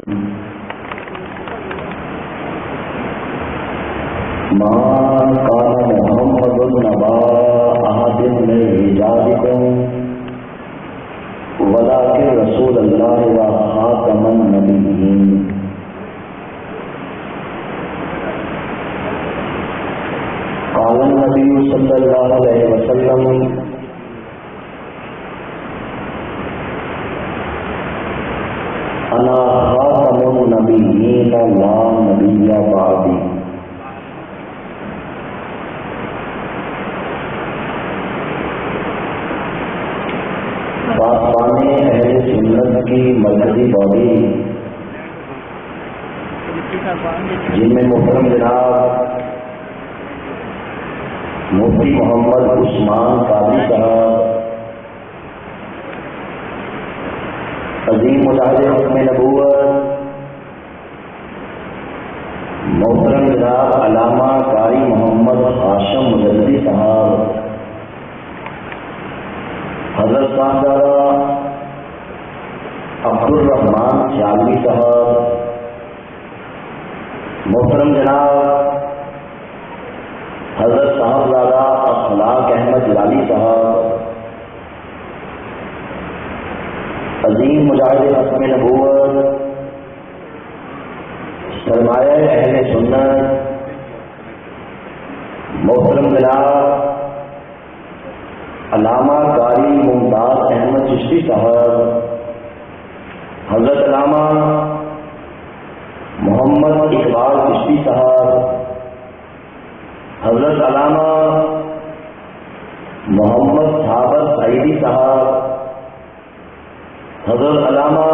ما كان محمد نبا أحد من رجالكم ولكن رسول الله وخاتم النبيين. قال النبي صلى الله عليه وسلم أنا خاتم النبيين لا نبي بعدي. پاسبان اہل سنت کی مرکزی باڈی جن میں محترم جناب مفتی محمد عثمان قاضی صاحب، عظیم مجاہد حکم نبوت محترم جناب علامہ قاری محمد ہاشم مجددی صاحب، حضرت صاحبزادہ عبدالرحمان سیالوی صاحب، محترم جناب حضرت صاحبزادہ اخلاق احمد جلالی صاحب، عظیم مجاہد حکم نبوت سرمایہ اہل سنت محترم جناب علامہ قاری ممتاز احمد چشتی صاحب، حضرت علامہ محمد اقبال چشتی صاحب، حضرت علامہ محمد ثابت سعیدی صاحب، حضرت علامہ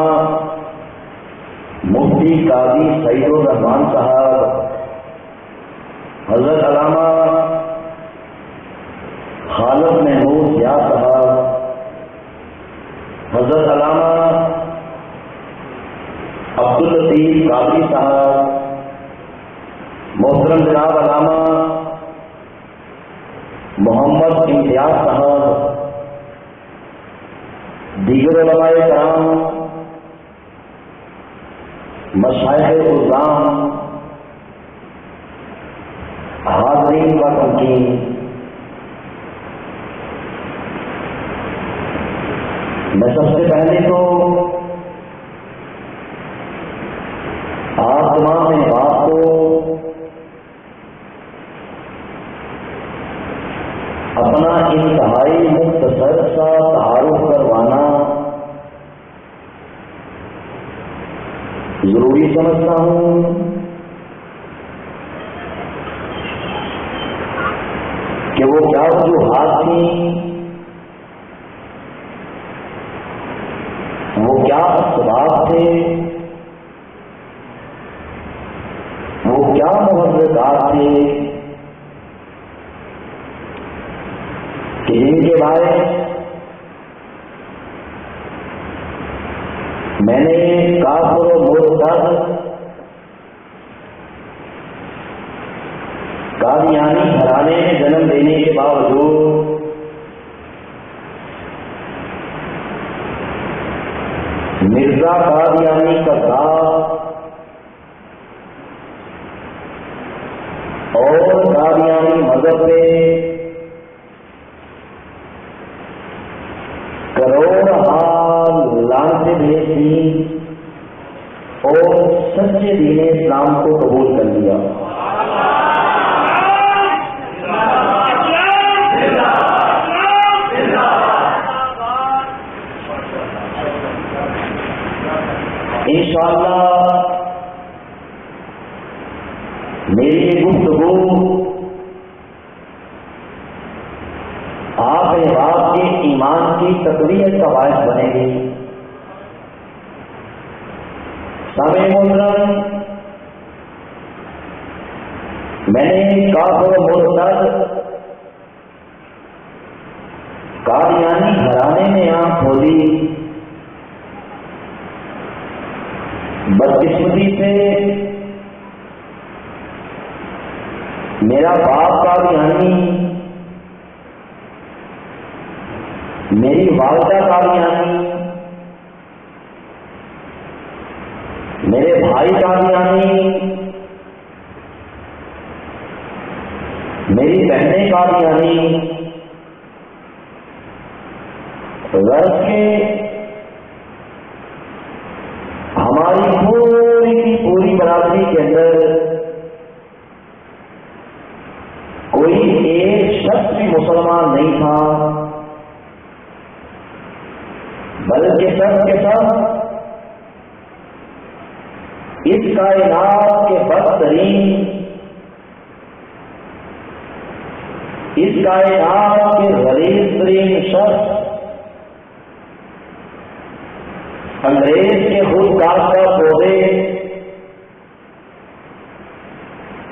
مفتی قاضی سعید الرحمان صاحب، حضرت علامہ خالد محمود ضیاء صاحب، حضرت علامہ عبداللطیف قادری صاحب، محترم جناب علامہ محمد امتیاز صاحب، دیگر علماء کرام، مشائخ عظام، حاضرین و تمکین، میں سب سے پہلے تو آپ تمام احباب کو اپنا انتہائی مختصر سا تعارف کروانا ضروری سمجھتا ہوں کہ وہ کیا وجوہات تھیں، وہ کیا اسباب تھے، وہ کیا محرکات تھے کہ جن کے بارے میں نے کافر و مرتد قادیانی گھرانے میں جنم دینے کے باوجود مرزا قادیانی کا ذات اور قادیانی مذہب میں کروڑ لعنتیں بھیجی اور سچے دین اسلام کو قبول کر لیا. انشاءاللہ میری یہ گفتگو آپ احباب کے ایمان کی تقویت کا باعث بنے گی. سامع محترم، میں نے کافر و مرتد قادیانی گھرانے میں آنکھ کھولی. بدقسمتی سے میرا باپ قادیانی، میری والدہ قادیانی، میرے بھائی قادیانی، میری بہنیں قادیانی، غرض کے ہماری پوری کی پوری برادری کے اندر کوئی ایک شخص بھی مسلمان نہیں تھا، بلکہ سب کے سب اس کائنات کے بدترین، اس کائنات کے غلیظ ترین شخص، انگریز کے خود کاشتہ پودے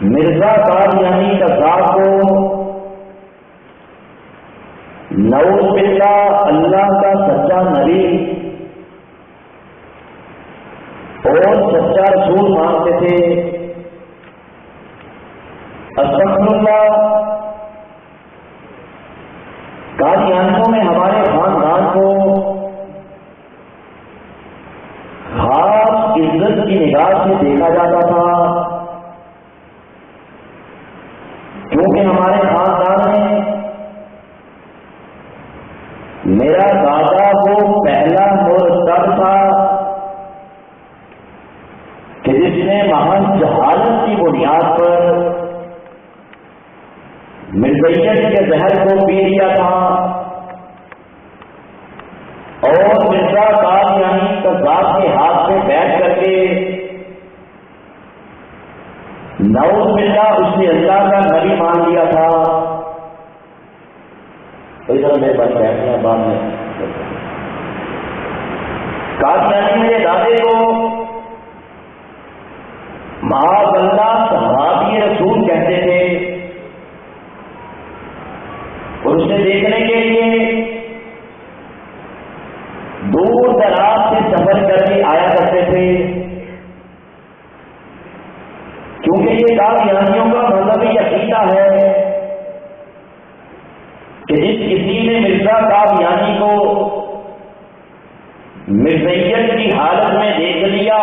مرزا قادیانی قذاب کو نعوذ باللہ اللہ کا سچا نبی اور سچا رسول مانتے تھے۔ استغفر اللہ، قادیانیوں میں ہمارے خاندان کو خاص عزت کی نگاہ سے دیکھا جاتا تھا، کیونکہ ہمارے خاندان میں میرا دادا وہ پہلا مرتد تھا کہ جس نے محض جہالت کی بنیاد پر مرزائیت کے زہر کو پی لیا تھا، اور مرزا قادیانی قذاب کے ہاتھ سے بیٹھ کر کے نعوذ باللہ اس نے اللہ کا نبی مان لیا تھا۔ ادھر میرے پاس بیٹھنا بعد میں قادیانی میرے دادے کو معاذ اللہ صحابی رسول کہتے تھے، اور اسے دیکھنے کے لیے دور دراز سے سفر کر کے آیا کرتے تھے، کیونکہ یہ قادیانیوں کا مذہبی عقیدہ ہے کہ جس کسی نے مرزا قادیانی کو مرزائیت کی حالت میں دیکھ لیا،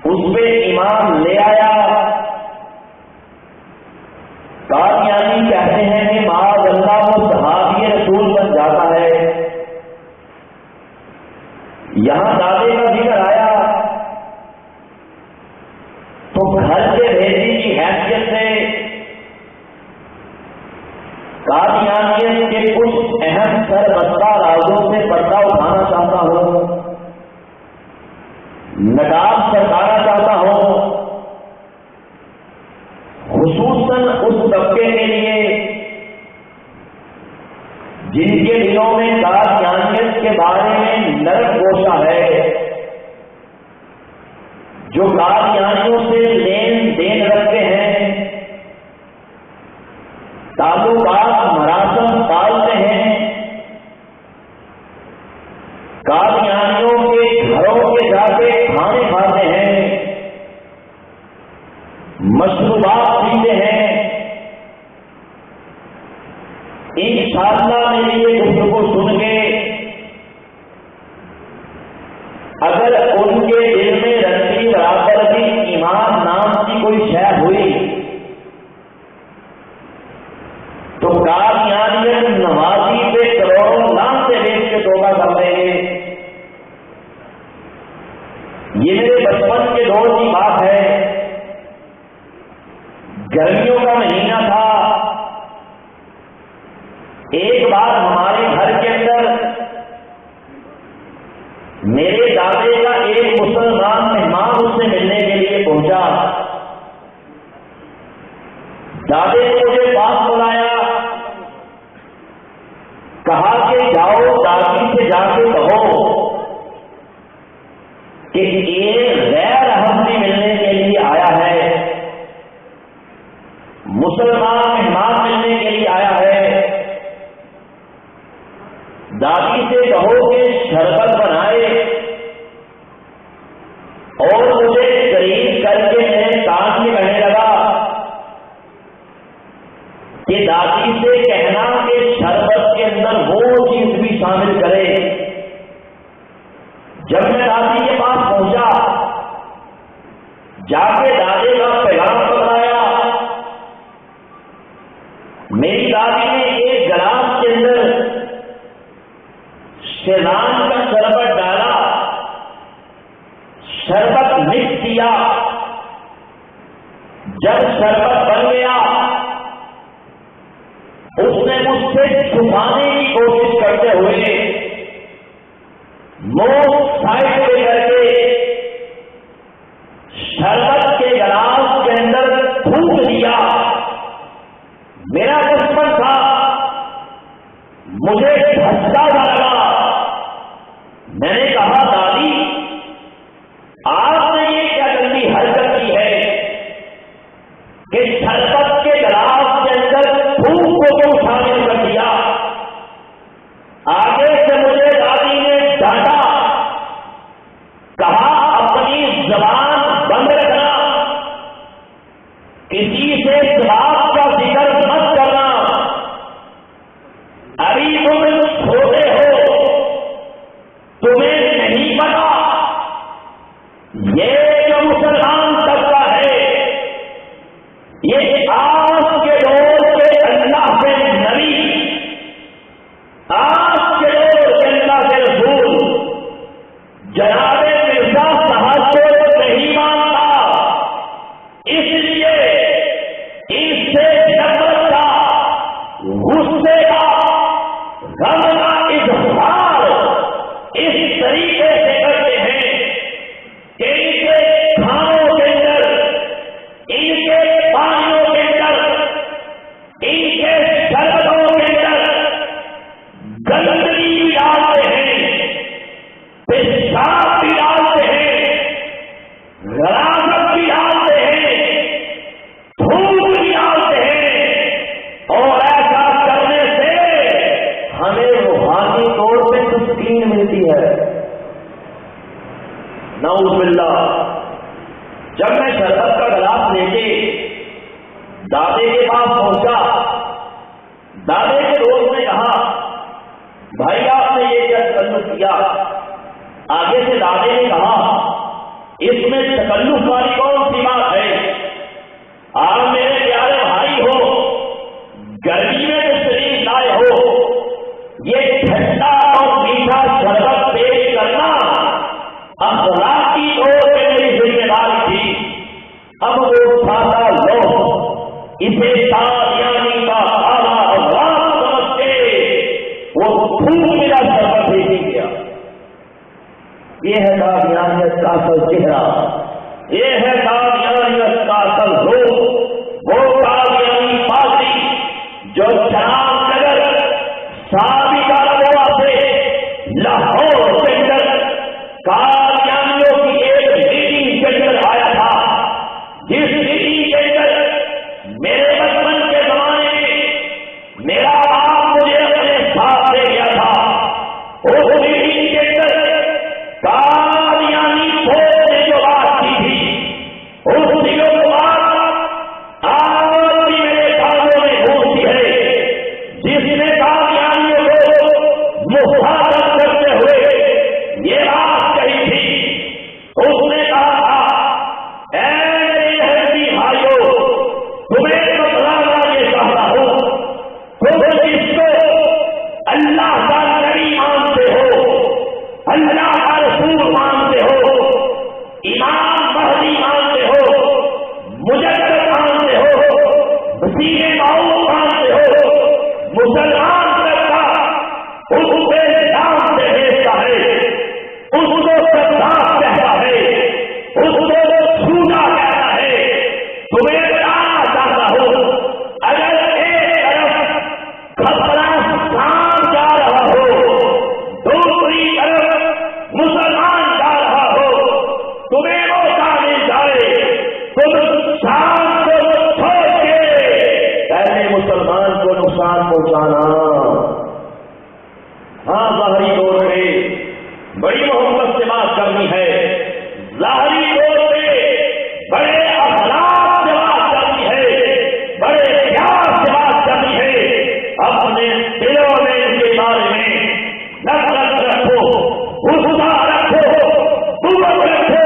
اس پہ ایمان لے آیا، قادیانی کہتے ہیں کہ معاذ اللہ وہ صحابی رسول بن جاتا ہے۔ یہاں دادے کا ذکر آیا تو گھر کے بھیجی کی حیثیت سے قادیانیت کے کچھ اہم سربستہ رازوں سے پردہ اٹھانا چاہتا ہوں، نقاب سرکانا چاہتا ہوں، خصوصاً اس طبقے کے لیے جن کے دلوں میں قادیانیت کے بارے میں نرم گوشہ ہے، جو قادیانیوں سے لین دین رکھتے ہیں، تعلقات مراسم پالتے ہیں، قادیانیوں کے گھروں کے جا کے کھانے کھاتے ہیں، مشروبات پیتے ہیں۔ انشاءاللہ میری یہ گفتگو سن کے اگر ان کے دل میں رسی برابر بھی ایمان نام کی کوئی شے ہوئی تو قادیانیت نمازی پہ کروڑوں لاکھ سے بیچ کے توبہ کر دیں گے۔ یہ میرے بچپن کے دور کی بات ہے، گرمیوں کا مہینہ تھا، ایک بار ہمارے گھر کے اندر میرے دادے کا ایک مسلمان مہمان اس سے ملنے کے لیے پہنچا۔ دادے نے مجھے پاس بلایا، کہا کہ جاؤ دادی سے جا کے کہو کہ ایک غیر احمدی ملنے کے لیے آیا ہے، مسلمان مہمان ملنے کے لیے آیا ہے، دادی سے کہو کہ شربت بنائے اور مجھے قریب کر کے میرے کان میں کہنے لگا کہ دادی سے کہنا کہ شربت کے اندر وہ چیز بھی شامل کرے۔ جب میں دادی کے پاس پہنچا جا کے دادے کا پیغام بتایا. میری دادی نے ایک گلاس کے اندر شیزان کا شربت ڈالا، شربت مکس کیا. جب شربت بن گیا اس نے مجھ سے چھپانے کی کوشش کرتے ہوئے منہ سائڈ پہ کر کے شربت کے گلاس کے اندر تھوک دیا. میرا بچپن تھا، مجھے دھچکا لگا. میں نے کہا دادی آپ نے یہ کیا گندی حرکت کی ہے کہ شربت کے گلاس کے اندر تھوک کو کیوں شامل کر دیا؟ آگے سے مجھے دادی نے ڈانٹا، کہا اپنی زبان بند رکھنا، کسی سے جواب کا ذکر مت کرنا، ابھی تم چھوٹے ہو، تمہیں نہیں پتا یہ جو مسلمان طبقہ ہے یہ آج کے دور کے اللہ کے نبی، آج کے دور کے اللہ کے رسول جناب مرزا صاحب کو نہیں مانتا. اس لیے اس سے نفرت کا، غصے کا، غم کا اظہار اس طریقے سے کرتے ہیں کہ ان کے کھانوں کے اندر، ان کے پانیوں کے اندر، ان کے شربتوں کے اندر گندگی بھی ڈالتے ہیں، پیشاب بھی ڈالتے ہیں، غلاظت بھی ڈالتے ہیں، تھوک بھی ڈالتے ہیں. اور ایسا کرنے سے ہمیں روحانی طور پہ تسکین ملتی ہے. نعوذ باللہ. جب میں شربت کا گلاس لے کے دادے کے پاس پہنچا، دادے کے دوست نے کہا بھائی آپ نے یہ کیا تکلف کیا؟ آگے سے دادے نے کہا اس میں تکلف والی کون سی بات ہے؟ آپ میرے پیارے بھائی ہو، گرمی میں تشریف لائے ہو، یہ ٹھنڈا اور میٹھا شربت پیش کرنا اخلاقی طور پہ میری ذمہ داری تھی. اب وہ سادہ لوگ اسے تاریانی کا اعلیٰ اخلاق سمجھ کے وہ خون میرا شربت ہی نہیں کیا. یہ ہے تاریانیت کا اصل چہرہ، یہ ہے تاریانیت کا اصل روح. وہ تاریانی پارٹی جو جناب نگر سابقہ گوا سے لاہور کے اندر قادیانیوں کی ایک میٹنگ کے اندر آیا تھا، جس میٹنگ کے اندر میرے بچپن کے زمانے میں میرا باپ مجھے اپنے ساتھ لے گیا تھا. اس میٹنگ کے اندر قادیانی فوج نے جو بات کی تھی، اس دنوں کو بات آج بھی میرے کانوں میں گونجتی ہے، جس نے قادیانیوں کو مخاطب کرتے ہوئے یہ بات کہی تھی. اس نے کہا تھا اے میرے یہودی بھائیوں، تمہیں بتلانا یہ چاہتا ہوں، تم جس کو اللہ کا نبی مانتے ہو، اللہ کا رسول مانتے ہو، امام مہدی مانتے ہو، مجدد مانتے ہو، مسیح موعود مانتے ہو، مسلمان طبقہ اس پہ نام سے بھیجتا ہے، اس کو سردار کہتا ہے، اس کو چھوٹا کہتا ہے. تمہیں بتانا چاہتا ہوں، اگر ایک طرف خطرہ شام جا رہا ہو، دوسری طرف مسلمان جا رہا ہو، تمہیں موقع مل جائے تم شام کو چھوڑ کے پہلے مسلمان کو نقصان پہنچانا. ہاں ظاہری طور پہ بڑی محبت سے بات کرنی ہے، ظاہری طور پہ بڑے اخلاق سے بات کرنی ہے، بڑے پیار سے بات کرنی ہے. اپنے دلوں میں ان کے بارے میں نفرت رکھو، غصہ رکھو، قوت رکھو،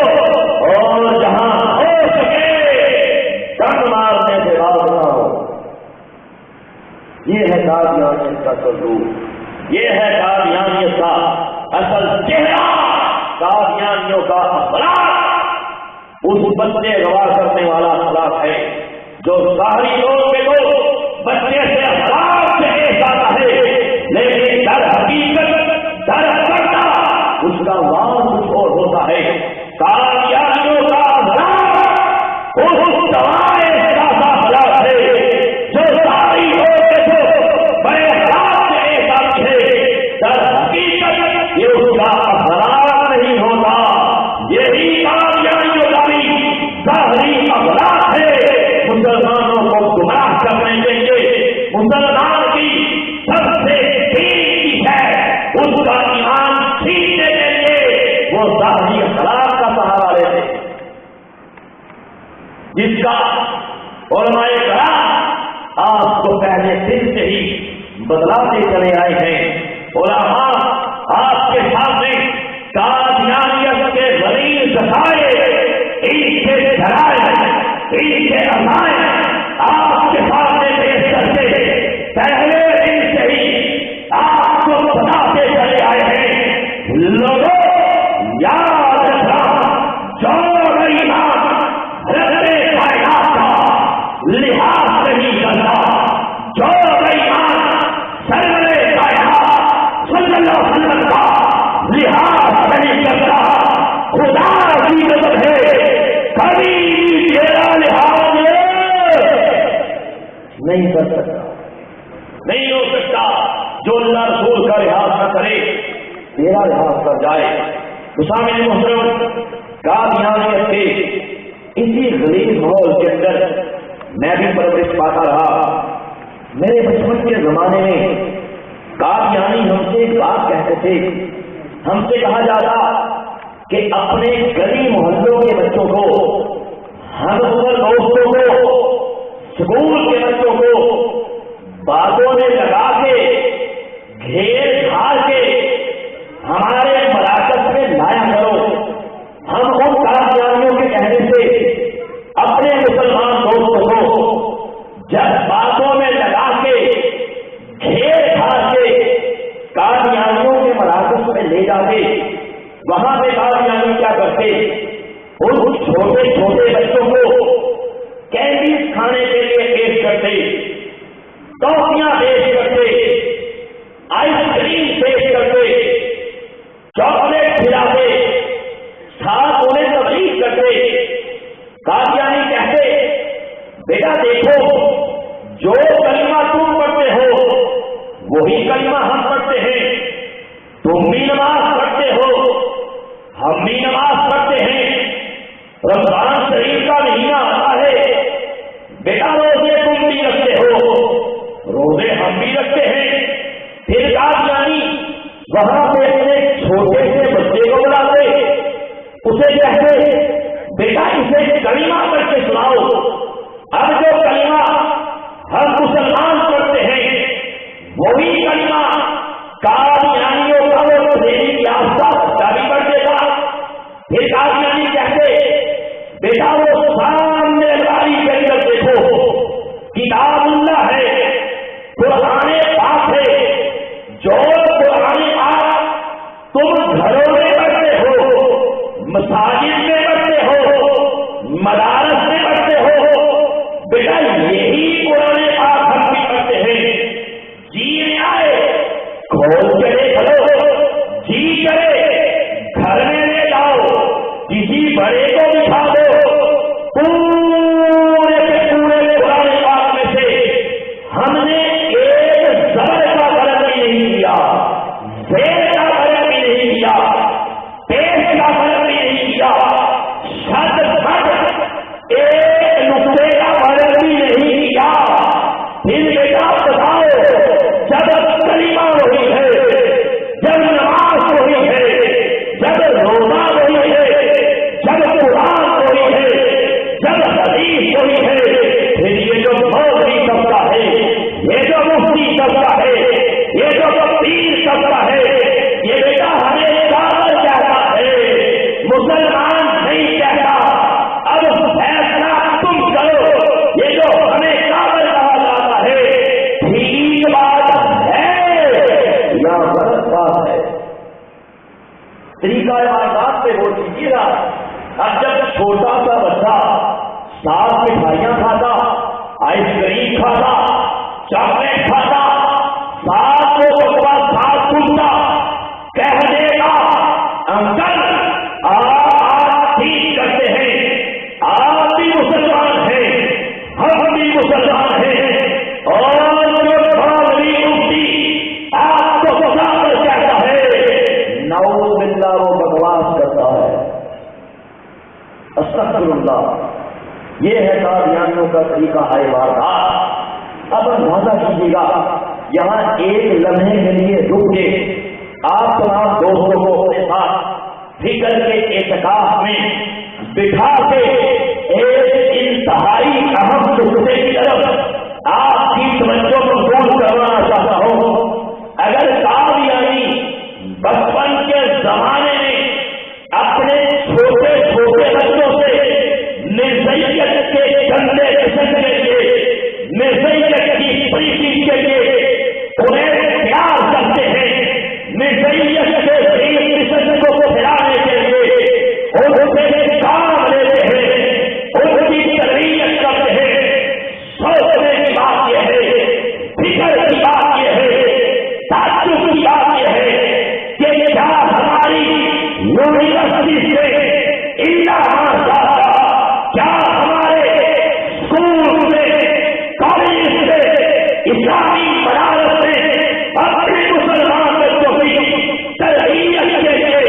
اور جہاں ہوش قادیانیت کا تصور، یہ ہے قادیانیت کا اصل چہرہ، قادیانیوں کا اخلاق اس بچے گوار کرنے والا اخلاق ہے جو ظاہری طور پہ تو بچے سے اخلاق سے پیش آتا ہے، لیکن در حقیقت در کرتا اس کا وہاں کچھ اور ہوتا ہے۔ قادیانیوں کا اخلاق اس دوائے ایسا اخلاق ہے جو ظاہری طور پہ تو بڑے اخلاق سے پیش آتی ہے، در حقیقت یہ اس کا اخلاق نہیں ہوتا۔ یہی قادیانیوں کا بھی ظاہری اخلاق ہے، مسلمانوں کو گمراہ کرنے کے لیے مسلمان کی سب سے قیمتی ہے اس کا ایمان چھیننے کے لیے وہ ظاہری اخلاق کا سہارا لیتے ہیں، جس کا علماء کرام آپ کو پہلے دن سے ہی بدلاتے چلے آئے ہیں۔ علماء آپ کے سامنے قادیانیت کے غلیظ ذخائر، ان کے ذرائع، ان کے عزائم آپ کے سامنے پیش کرتے پہلے دن سے ہی آپ کو بتاتے چلے آئے ہیں۔ لوگوں یاد رکھنا، جو ایمان رب کائنات کا لحاظ نہیں کرتا، جو ایمان سرور کائنات صلی اللہ علیہ وسلم کا لحاظ نہیں کرتا، خدا کی مدد ہے کبھی بھی تیرا لحاظ نہیں کر سکتا، نہیں ہو سکتا۔ جو اللہ رسول کا لحاظ نہ کرے تیرا لحاظ کر جائے۔ سامعین محترم، قادیانیت کے اسی غلیظ ماحول کے اندر میں بھی پرورش پاتا رہا۔ میرے بچپن کے زمانے میں قادیانی ہم سے ایک بات کہتے تھے، ہم سے کہا جاتا کہ اپنے گلی محلوں کے بچوں کو، ہم دوستوں کو، اسکول کے بچوں کو بازوں میں لگا کے گھیر گھار کے ہمارے مراکز میں لایا کرو۔ ہم ان قادیانیوں کے کہنے سے اپنے مسلمان دوستوں کو جب بازوں میں لگا کے گھیر گھار کے قادیانیوں کے مراکز میں لے جاتے، وہاں پہ قادیانی کیا کرتے، ان چھوٹے چھوٹے بچوں کو کینڈیز کھانے کے لیے پیش کرتے، ٹافیاں پیش کرتے، آئس کریم پیش کرتے، چاکلیٹ کھلاتے، ساتھ انہیں تبلیغ کرتے۔ قادیانی کہتے بیٹا دیکھو، جو کلمہ تم پڑھتے ہو وہی کلمہ ہم پڑھتے ہیں، تم بھی نماز پڑھتے ہو، ہم بھی نماز پڑھتے ہیں، رمضان شریف کا مہینہ آتا ہے، بیٹا روزے تم بھی رکھتے ہو، روزے ہم بھی رکھتے ہیں۔ پھر قادیانی وہاں پہ اپنے چھوٹے سے بچے کو بلاتے، اسے کہتے بیٹا اسے کلمہ پڑھ کے سناؤ۔ اب جو کلمہ ہم مسلمان پڑھتے ہیں وہی کلمہ قادیانیوں کا وہ ٹریننگ یافتہ بچہ بھی پڑھ دے گا۔ پھر قادیانی کہتے بیٹا وہ سامنے لاری کے اندر دیکھو، کتاب اللہ ہے، قرآن پاک ہے، جو قرآن پاک تم گھروں میں پڑھتے ہو، مساجد میں پڑھتے ہو، مدارس میں پڑھتے ہو، بیٹا یہی قرآن پاک ہم بھی پڑھتے ہیں۔ جی میں آئے کھول کے دیکھ لو، جی کرے گھر میں لے جاؤ، کسی بڑے کو دکھا دو، پورے کے پورے قرآن پاک میں سے ہم نے ایک زبر کا فرق بھی نہیں کیا، زیر کا فرق بھی نہیں کیا، پیش کا فرق بھی نہیں کیا، شد ایک نقطے کا فرق بھی نہیں کیا۔ پھر بیٹا بتاؤ، جب کلمہ وہی ہے، جب نماز وہی ہے، جب روزہ وہی ہے، جب قرآن وہی ہے، جب ساتھ مٹھائیاں کھاتا، آئس کریم کھاتا، چاکلیٹ کھاتا، ساتھ ساتھ پوچھتا، کہہ دے گا انکل آپ ٹھیک کرتے ہیں، آپ بھی مسلمان ہیں، ہم بھی مسلمان ہیں، اور جو بھاگی مفتی آپ کو بتا کر کہتا ہے، نعوذ باللہ وہ بکواس کرتا ہے۔ استغفر اللہ۔ یہ ہے قادیانیوں کا طریقہ ہے واردات۔ اب اندازہ کیجیے گا، یہاں ایک لمحے کے لیے رک کے آپ تمام دوستوں کو اپنے ساتھ فکر کے اعتکاف میں بٹھا کے ایک انتہائی اہم نقطے کی طرف آپ کی توجہ مبذول کروانا چاہتا ہوں۔ اگر قادیانی بچپن کے زمانے میں اپنے چھوٹے چھوٹے بچوں سے نزیت کے گندے قسم کے لیے، نزیت کی پریشی کے لیے انہیں پیار کرتے ہیں، نزیت کے غریب قسم کو پھیلانے کے لیے ان سے کام لیتے ہیں، ان کی تربیت کرتے ہیں، سوچنے کی بات یہ ہے، فکر کی بات یہ ہے، تعجب کی بات یہ ہے کہ کیا ہماری یونیورسٹی سے کیا ہمارے اسکول سے، کالج سے، اسلامی مدارس سے اپنے مسلمان بچوں کی تربیت کے لیے،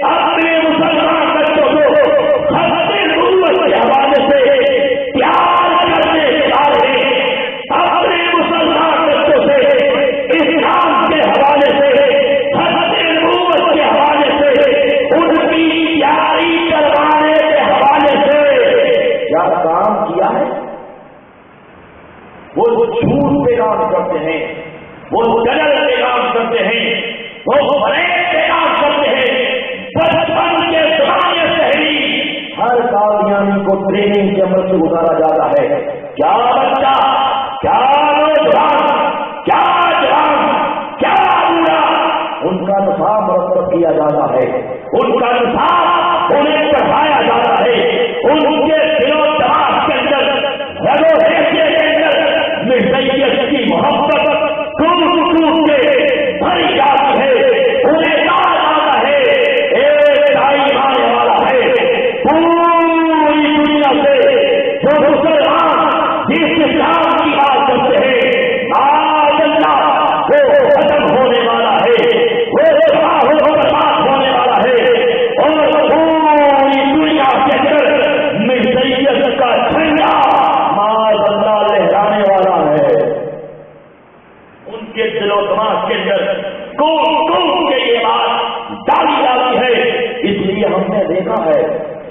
اپنے مسلمان بچوں کو خط نبوت کے حوالے سے پیار کرنے کے بارے میں، اپنے مسلمان بچوں سے اسلام کے حوالے سے، خط نبوت کے حوالے سے، ان کی تیاری کروانے کے حوالے سے کیا کام کیا ہے؟ وہ جھوٹ پہ کام کرتے ہیں، وہ جلل پہ کام کرتے ہیں، وہ فریب پہ کام کرتے ہیں۔ بچپن کے زمانے سے ہی ہر قادیانی کو ٹریننگ کے عمل سے گزارا جاتا ہے۔ کیا بچہ، کیا نوجوان، کیا جوان، کیا بوڑھا، ان کا نصاب مرتب کیا جاتا ہے، ان کا نصاب انہیں پڑھایا جاتا ہے، ان کے دل و دماغ کے اندر رگ و ریشے کے اندر نزیت کی محبت ٹوٹ کے بھری جاتی ہے، انہیں کہا جاتا ہے ایک بھائی آنے والا ہے پوری دنیا سے، جو مسلمان جس اسلام کی بات کرتے ہیں آج اللہ وہ ختم ہونے والا ہے، وہ برباد ہونے والا ہے، اور پوری دنیا کے اندر نزیت کا جھنڈا معاذ اللہ لہرانے والا ہے۔ ان کے دل و دماغ کے اندر کوٹ کوٹ کے یہ بات ڈالی جاتی ہے۔ اس لیے ہم نے دیکھا ہے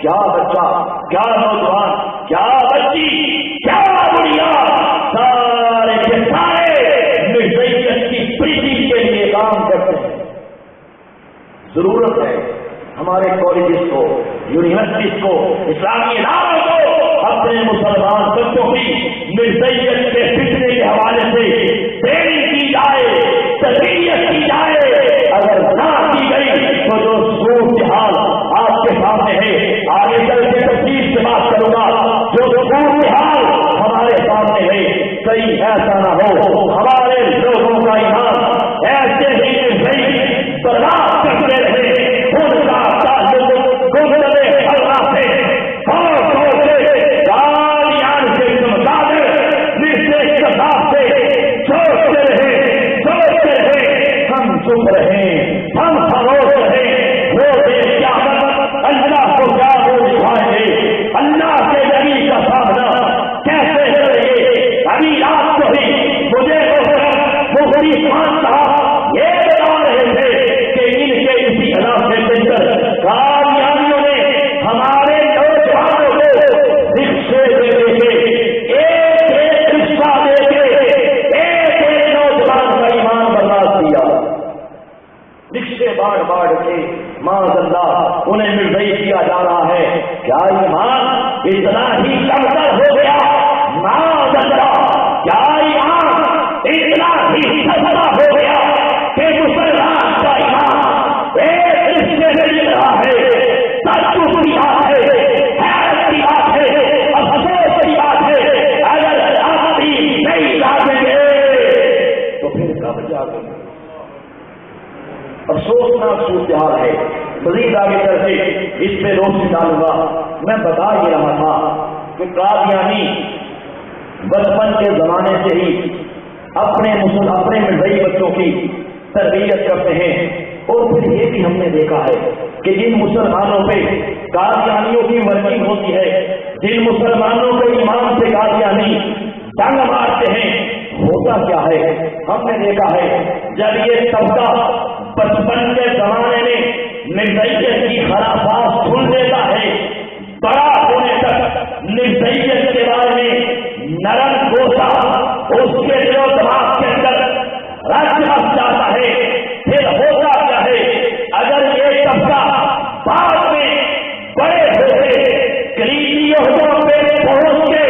کیا بچہ، کیا نوجوان، کیا بچی، کیا بڑھیا، سارے کے سارے نزیت کی پریشی کے لیے کام کرتے ہیں۔ ضرورت ہے ہمارے کالجز کو، یونیورسٹیز کو، اسلامی اداروں کو اپنے مسلمان بچوں کی نزیت کے فتنے کے حوالے سے ٹریننگ کی جائے، تربیت کی جائے۔ اگر نہ کی گئی تو جو صورتحال آپ کے سامنے ہے، آگے چل کے تفصیل سے بات کروں گا، جو صورتحال ہمارے سامنے ہے، کہیں ایسا نہ ہو ہمارے لوگوں کا ایمان ایسے ہی نہیں برباد کرتے رہے، ان کا تعلق گزرے اللہ سے قادیان سے سوچتے رہے، ہم چپ رہے، ہم خاموش رہے، وہ قیامت اللہ کو کیا وہ دکھائیں گے، اللہ کے نبی کا سامنا کیسے کریں گے۔ ابھی رات کو ہی مجھے مفتی خان صاحب یہ بتا رہے تھے کہ ان کے اسی علاقے کے اندر قادیانیوں نے ہمارے نوجوانوں کو رکشے دے کے ایک رکشہ دے کے ایک نوجوان کا ایمان برباد کیا، رکشے بانٹ کے معاذ اللہ انہیں مرضی کیا جا رہا ہے۔ کیا ایمان اتنا ہی کمتر ہو گیا؟ معاذ اللہ کیا ایمان اتنا ہی سستا ہو گیا کہ مسلمان کا ایمان ایک رشتے میں مل رہا ہے؟ تعجب کی بات ہے، حیرت کی بات ہے، افسوس افسوسناک صورتحال ہے. مزید آگے چل کے اس پہ روشنی ڈالوں گا. میں بتا یہ رہا تھا کہ قادیانی بچپن کے زمانے سے ہی اپنے مرزائی بچوں کی تربیت کرتے ہیں. اور پھر یہ بھی ہم نے دیکھا ہے کہ جن مسلمانوں پہ قادیانیوں کی ورکنگ ہوتی ہے، جن مسلمانوں کے ایمان سے قادیانی ڈنگ مارتے ہیں، ہوتا کیا ہے؟ ہم نے دیکھا ہے جب یہ طبقہ بچپن کے زمانے میں مرزائیت کی خرافات سن لیتا ہے، بڑا ہونے تک مرزائیت کے بارے میں نرم گوشہ اس کے دل و دماغ کے اندر رچ بس جاتا ہے. پھر ہوتا کیا ہے؟ اگر یہ طبقہ بعد میں بڑے ہوتے قریبی عہدوں پہ پہنچ کے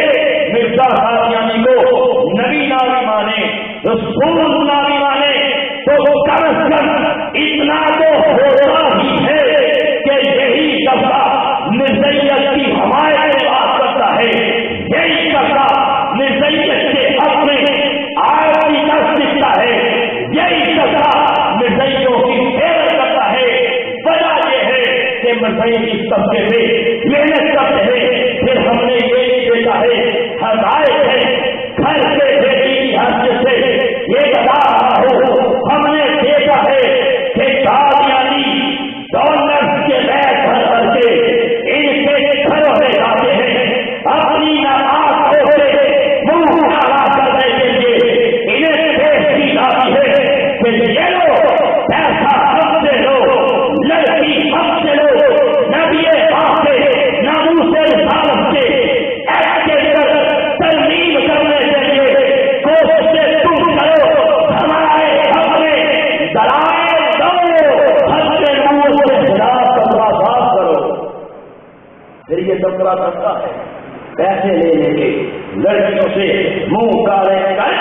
مرزا قادیانی کو نبی نہ بھی مانے، رسول نہ بھی مانے، تو کم از کم اتنا تو ہوتا ہی ہے کہ یہی طبقہ مرزائیت کی حمایت سے بات کرتا ہے، یہی طبقہ مرزائیت کے حق میں آرتی دست دکھتا ہے، یہی طبقہ مرزائیوں کی فیور کرتا ہے. وجہ یہ ہے کہ مرزائی اس طبقے پہ محنت کرتے ہیں. پھر ہم نے یہ بھی دیکھا ہے، ہدایت ہے گھر سے بیٹی حیثیت سے یہ بتا رہا ہوں، ہم نے دیکھا ہے کہ قادیانی ڈالرز کے بیگ بھر کے ان کے گھروں میں جاتے ہیں، اپنی نماز سے منہ کالا کرنے کے لیے انہیں پیش کی جاتی ہے کہ یہ لو پیسہ ہم سے لو، لڑکی ہم سے لو، نبی پاک سے ناموس رسالت کے ایکٹ کے اندر ترمیم کرنے کے لیے کوششیں تم کرو، ہمارے حق میں دلائل دو، ہم سے منہ سے خلاف تبصرہ صاف کرو. پھر یہ تبصرہ کرتا ہے پیسے لینے کے، لڑکیوں سے منہ کالے کر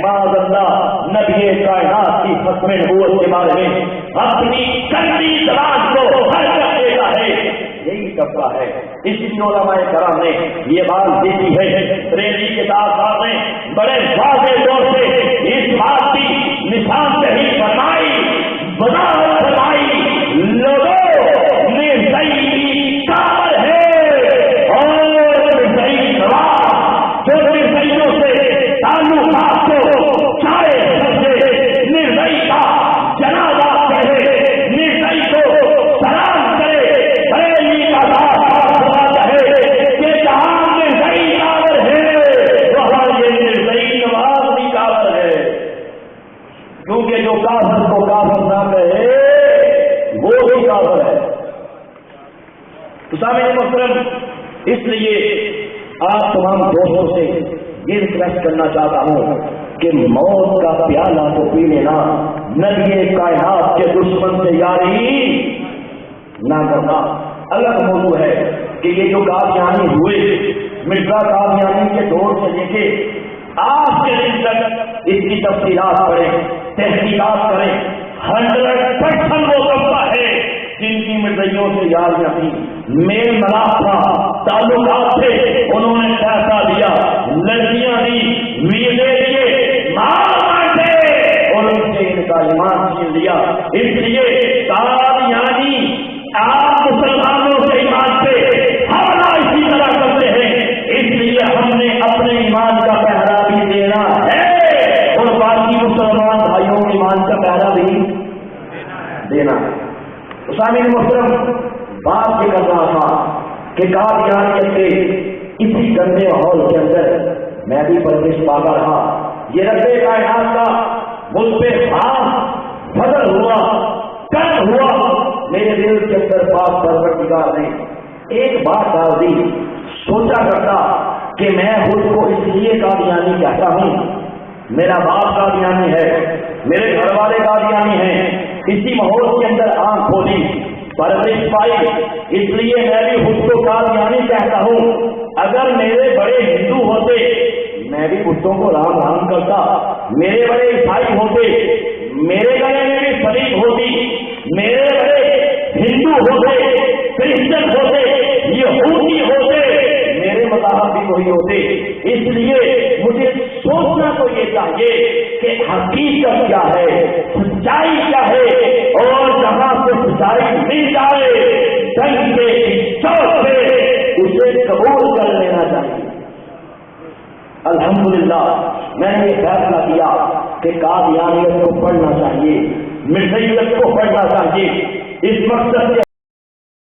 معاذ اللہ نبی کائنات کی ختم نبوت کے بارے میں اپنی گندی زبان کو حرکت دیتا ہے. یہی طبقہ ہے. اس لیے علماء کرام نے یہ بات دیکھی ہے، ریلی کے صاحب نے بڑے واضح طور سے اس بات کی نشان دہی فرمائی، وضاحت فرمائی، لوگوں مرزائی کافر ہے اور مرزائی نواز جو مرزائیوں سے تعلقات کو چاہے سمجھے، مرزائی کا جنازہ کہے، مرزائی کو سلام کرے، بریلی کا بات کہے کہ جہاں مرزائی کافر ہے وہاں یہ مرزائی نواز بھی کافر ہے. کیونکہ جو کافر کو کافر نہ کہے وہ بھی کافر ہے. سامعین محترم، اس لیے آپ تمام دوستوں سے یہ ریکویسٹ کرنا چاہتا ہوں کہ موت کا پیالہ تو پی لینا، نبی کائنات کے دشمن سے یاری نہ کرنا. الگ موضوع ہے کہ یہ جو قادیانی ہوئے، مرزا قادیانی کے دور سے لے کے آج کے دن تک اس کی تفصیلات پڑھیں، تحقیقات کریں. 100% وہ طبقہ ہے جن کی مرزائیوں سے یاریاں تھی، میل ملاپ تھا، تعلقات تھے، انہوں نے پیسہ دیا، لڑکیاں دی، ویزے دیے، مال بانٹے اور ان سے ان کا ایمان چھین لیا. اس لیے قادیانی آپ مسلمانوں کے ایمان پہ حملہ اسی طرح کرتے ہیں. اس لیے ہم نے اپنے ایمان کا پہرا بھی دینا ہے اور باقی مسلمان بھائیوں کے ایمان کا پہرا بھی دینا ہے. سامعین محترم، بات یہ کر رہا تھا کہ قادیانیت کے اسی گندے ماحول کے اندر میں بھی پرورش پاتا رہا. یہ رب کائنات کا مجھ پہ خاص فضل ہوا، کرم ہوا. میرے دل کے اندر پاک پروردگار نے ایک بات ڈال دی. سوچا کرتا کہ میں خود کو اس لیے قادیانی کہتا ہوں، میرا باپ قادیانی ہے، میرے گھر والے قادیانی ہیں، اسی ماحول کے اندر آنکھ کھولی، پرورش پائی، اس لیے میں بھی خود کو قادیانی کہتا ہوں. اگر میرے بڑے ہندو ہوتے میں بھی بتوں کو رام رام کرتا، میرے بڑے عیسائی ہوتے میرے گلے میں بھی صلیب ہوتی، میرے بڑے ہندو ہوتے، کرسچن ہوتے، یہودی ہوتے، میرے مذہب بھی وہی ہوتے. اس لیے مجھے سوچنا تو یہ چاہیے کہ حقیقت کیا ہے، سچائی کیا ہے اور الحمدللہ میں نے یہ فیصلہ کیا کہ قادیانیت کو پڑھنا چاہیے، مرزائیت کو پڑھنا چاہیے، اس مقصد سے